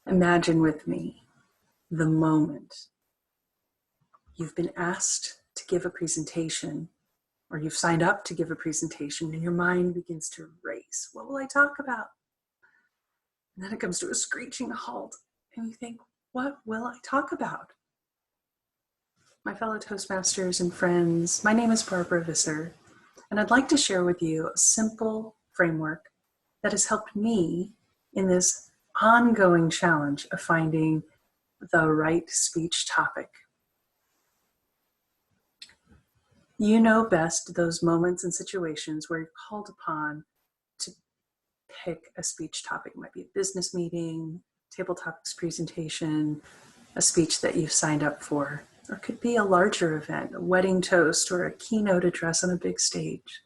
Imagine with me the moment you've been asked to give a presentation, or you've signed up to give a presentation, and your mind begins to race. What will I talk about? And then it comes to a screeching halt, and you think, what will I talk about? My fellow Toastmasters and friends, my name is Barbara Visser, and I'd like to share with you a simple framework that has helped me in this ongoing challenge of finding the right speech topic. You know best those moments and situations where you're called upon to pick a speech topic. It might be a business meeting, table topics presentation, a speech that you've signed up for, or it could be a larger event, a wedding toast, or a keynote address on a big stage.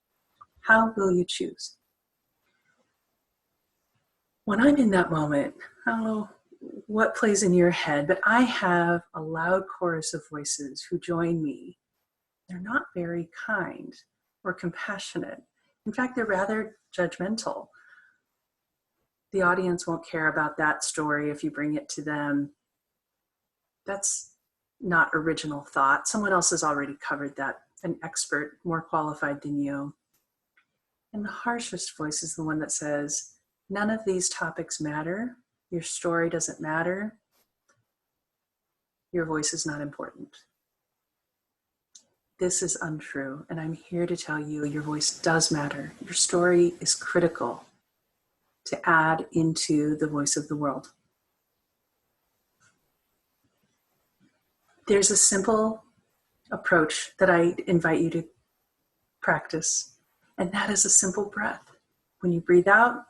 How will you choose? When I'm in that moment, I don't know what plays in your head, but I have a loud chorus of voices who join me. They're not very kind or compassionate. In fact, they're rather judgmental. The audience won't care about that story if you bring it to them. That's not original thought. Someone else has already covered that, an expert, more qualified than you. And the harshest voice is the one that says, none of these topics matter. Your story doesn't matter. Your voice is not important. This is untrue, and I'm here to tell you your voice does matter. Your story is critical to add into the voice of the world. There's a simple approach that I invite you to practice, and that is a simple breath. When you breathe out,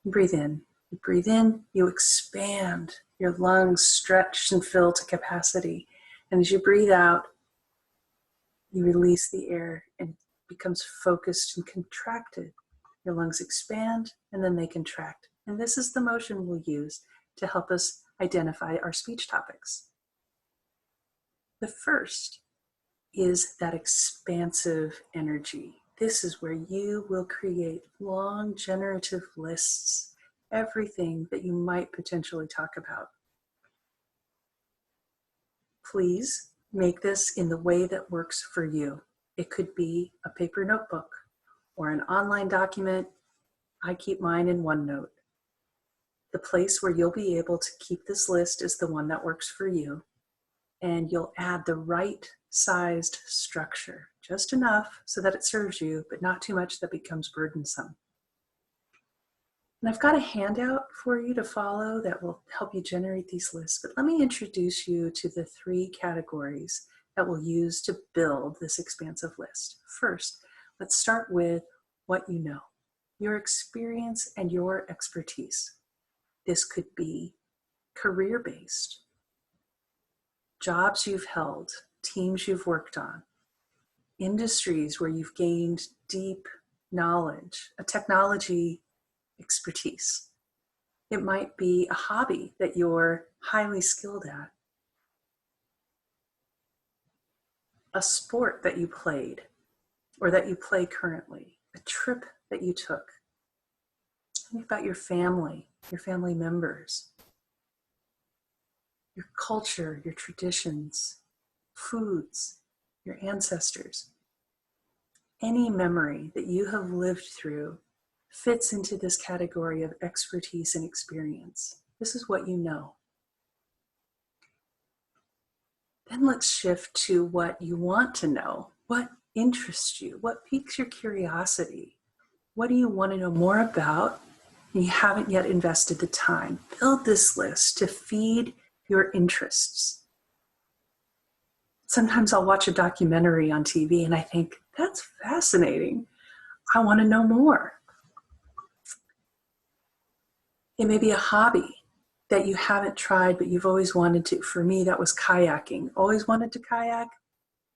you breathe in. You breathe in, you expand. Your lungs stretch and fill to capacity. And as you breathe out, you release the air and it becomes focused and contracted. Your lungs expand and then they contract. And this is the motion we'll use to help us identify our speech topics. The first is that expansive energy. This is where you will create long generative lists, everything that you might potentially talk about. Please make this in the way that works for you. It could be a paper notebook or an online document. I keep mine in OneNote. The place where you'll be able to keep this list is the one that works for you. And you'll add the right sized structure, just enough so that it serves you, but not too much that becomes burdensome. And I've got a handout for you to follow that will help you generate these lists, but let me introduce you to the 3 categories that we'll use to build this expansive list. First, let's start with what you know, your experience and your expertise. This could be career-based, jobs you've held, teams you've worked on, industries where you've gained deep knowledge, a technology expertise. It might be a hobby that you're highly skilled at, a sport that you played or that you play currently, a trip that you took. Think about your family members, your culture, your traditions, foods, your ancestors. Any memory that you have lived through fits into this category of expertise and experience. This is what you know. Then let's shift to what you want to know. What interests you? What piques your curiosity? What do you want to know more about and you haven't yet invested the time? Build this list to feed your interests. Sometimes I'll watch a documentary on TV and I think, that's fascinating. I want to know more. It may be a hobby that you haven't tried, but you've always wanted to. For me, that was kayaking. Always wanted to kayak.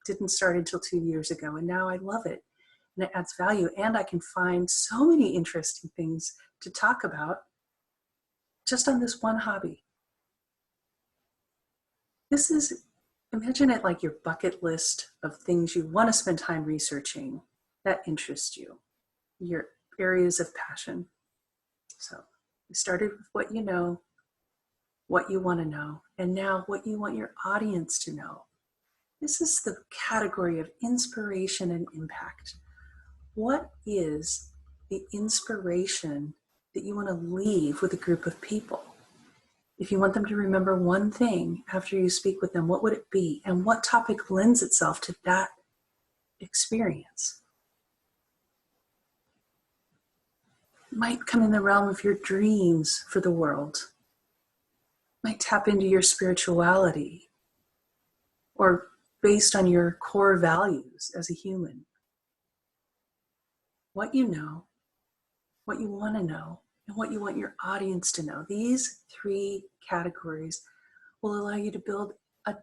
Didn't start until 2 years ago, and now I love it. And it adds value, and I can find so many interesting things to talk about just on this one hobby. This is, imagine it like your bucket list of things you want to spend time researching that interest you, your areas of passion. So we started with what you know. what you want to know, and now what you want your audience to know. This is the category of inspiration and impact. What is the inspiration that you want to leave with a group of people? If you want them to remember one thing after you speak with them, what would it be? And what topic lends itself to that experience? It might come in the realm of your dreams for the world. It might tap into your spirituality, or based on your core values as a human. What you know, what you want to know, and what you want your audience to know. These three categories will allow you to build a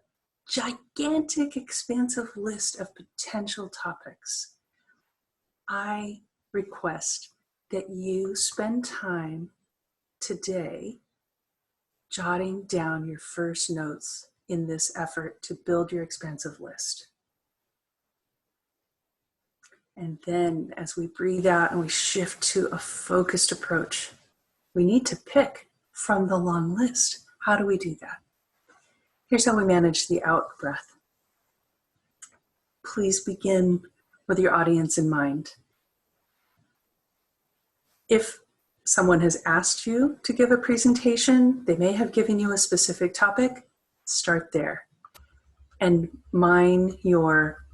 gigantic, expansive list of potential topics. I request that you spend time today jotting down your first notes in this effort to build your expansive list. And then as we breathe out and we shift to a focused approach, we need to pick from the long list. How do we do that? Here's how we manage the out breath. Please begin with your audience in mind. If someone has asked you to give a presentation, they may have given you a specific topic, start there. And mine your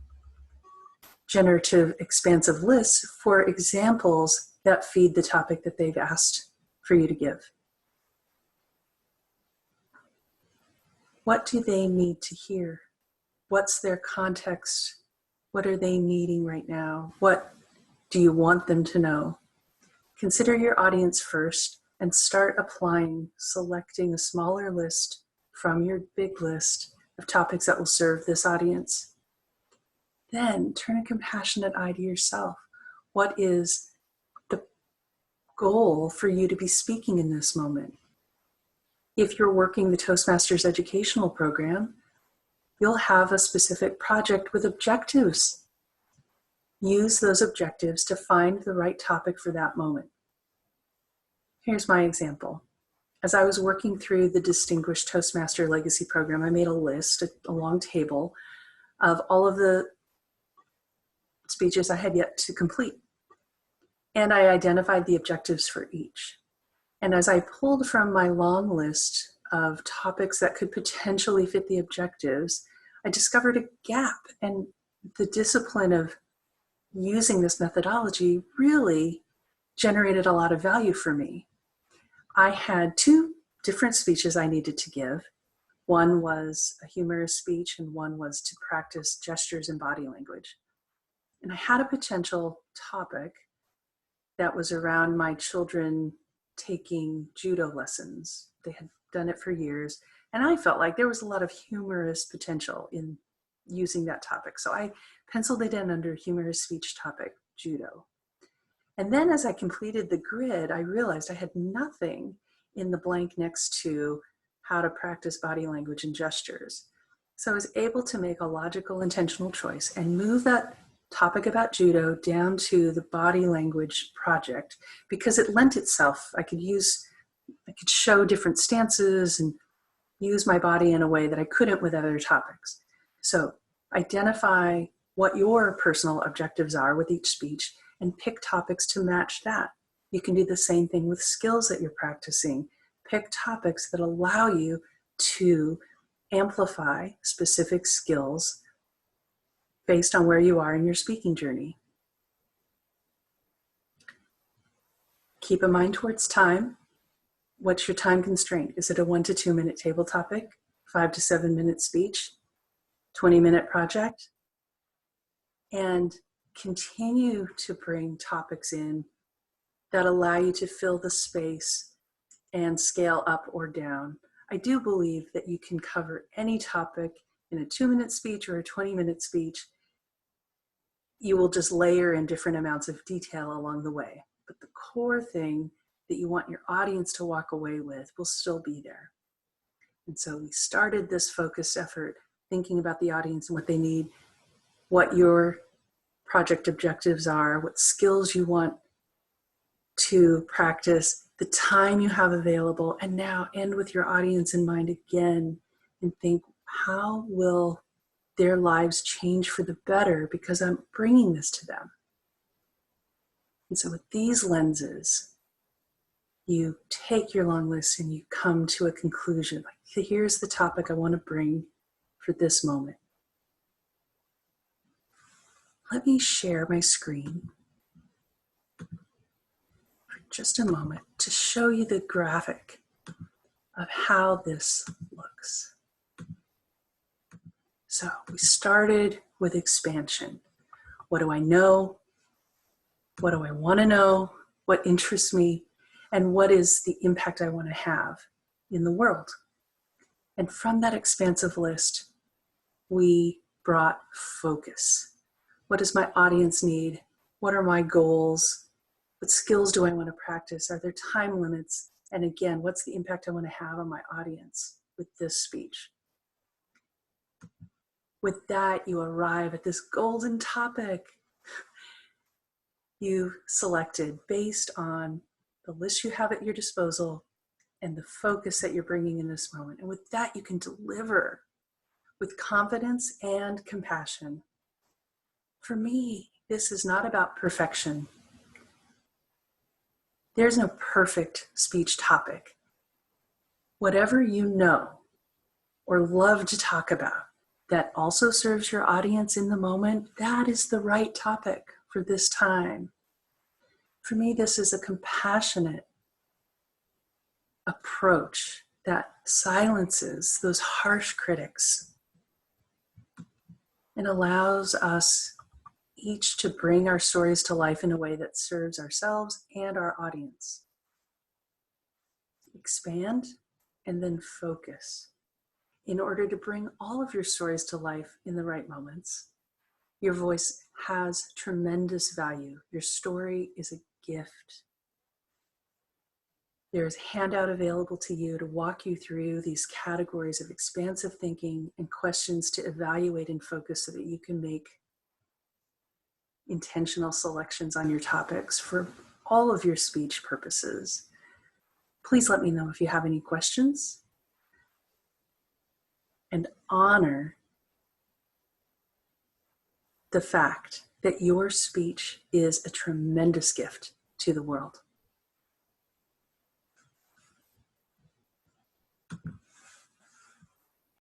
generative expansive lists for examples that feed the topic that they've asked for you to give. What do they need to hear? What's their context? What are they needing right now? What do you want them to know? Consider your audience first and start applying, selecting a smaller list from your big list of topics that will serve this audience. Then turn a compassionate eye to yourself. What is the goal for you to be speaking in this moment? If you're working the Toastmasters educational program, you'll have a specific project with objectives. Use those objectives to find the right topic for that moment. Here's my example. As I was working through the Distinguished Toastmaster Legacy Program, I made a list, a long table of all of the speeches I had yet to complete. And I identified the objectives for each. And as I pulled from my long list of topics that could potentially fit the objectives, I discovered a gap, and the discipline of using this methodology really generated a lot of value for me. I had two different speeches I needed to give. One was a humorous speech, and one was to practice gestures and body language. And I had a potential topic that was around my children taking judo lessons. They had done it for years, and I felt like there was a lot of humorous potential in using that topic. So I penciled it in under humorous speech topic, judo. And then as I completed the grid, I realized I had nothing in the blank next to how to practice body language and gestures. So I was able to make a logical, intentional choice and move that topic about judo down to the body language project because it lent itself. I could show different stances and use my body in a way that I couldn't with other topics. So identify what your personal objectives are with each speech and pick topics to match that. You can do the same thing with skills that you're practicing. Pick topics that allow you to amplify specific skills based on where you are in your speaking journey. Keep a mind towards time. What's your time constraint? Is it a 1 to 2 minute table topic, 5 to 7 minute speech, 20-minute project? And continue to bring topics in that allow you to fill the space and scale up or down. I do believe that you can cover any topic in a 2-minute speech or a 20-minute speech. You will just layer in different amounts of detail along the way. But the core thing that you want your audience to walk away with will still be there. And so we started this focused effort thinking about the audience and what they need, what your project objectives are, what skills you want to practice the time you have available, and now end with your audience in mind again and think, how will their lives change for the better because I'm bringing this to them? And so with these lenses, you take your long list and you come to a conclusion. Like, here's the topic I want to bring for this moment. Let me share my screen for just a moment to show you the graphic of how this looks. So we started with expansion. What do I know? What do I want to know? What interests me? And what is the impact I want to have in the world? And from that expansive list, we brought focus. What does my audience need? What are my goals? What skills do I want to practice? Are there time limits? And again, what's the impact I want to have on my audience with this speech? With that, you arrive at this golden topic you selected based on the list you have at your disposal and the focus that you're bringing in this moment. And with that, you can deliver with confidence and compassion. For me, this is not about perfection. There's no perfect speech topic. Whatever you know or love to talk about that also serves your audience in the moment, that is the right topic for this time. For me, this is a compassionate approach that silences those harsh critics and allows us each to bring our stories to life in a way that serves ourselves and our audience. Expand and then focus in order to bring all of your stories to life in the right moments. Your voice has tremendous value. Your story is a gift. There's a handout available to you to walk you through these categories of expansive thinking and questions to evaluate and focus so that you can make intentional selections on your topics for all of your speech purposes. Please let me know if you have any questions, and honor the fact that your speech is a tremendous gift to the world.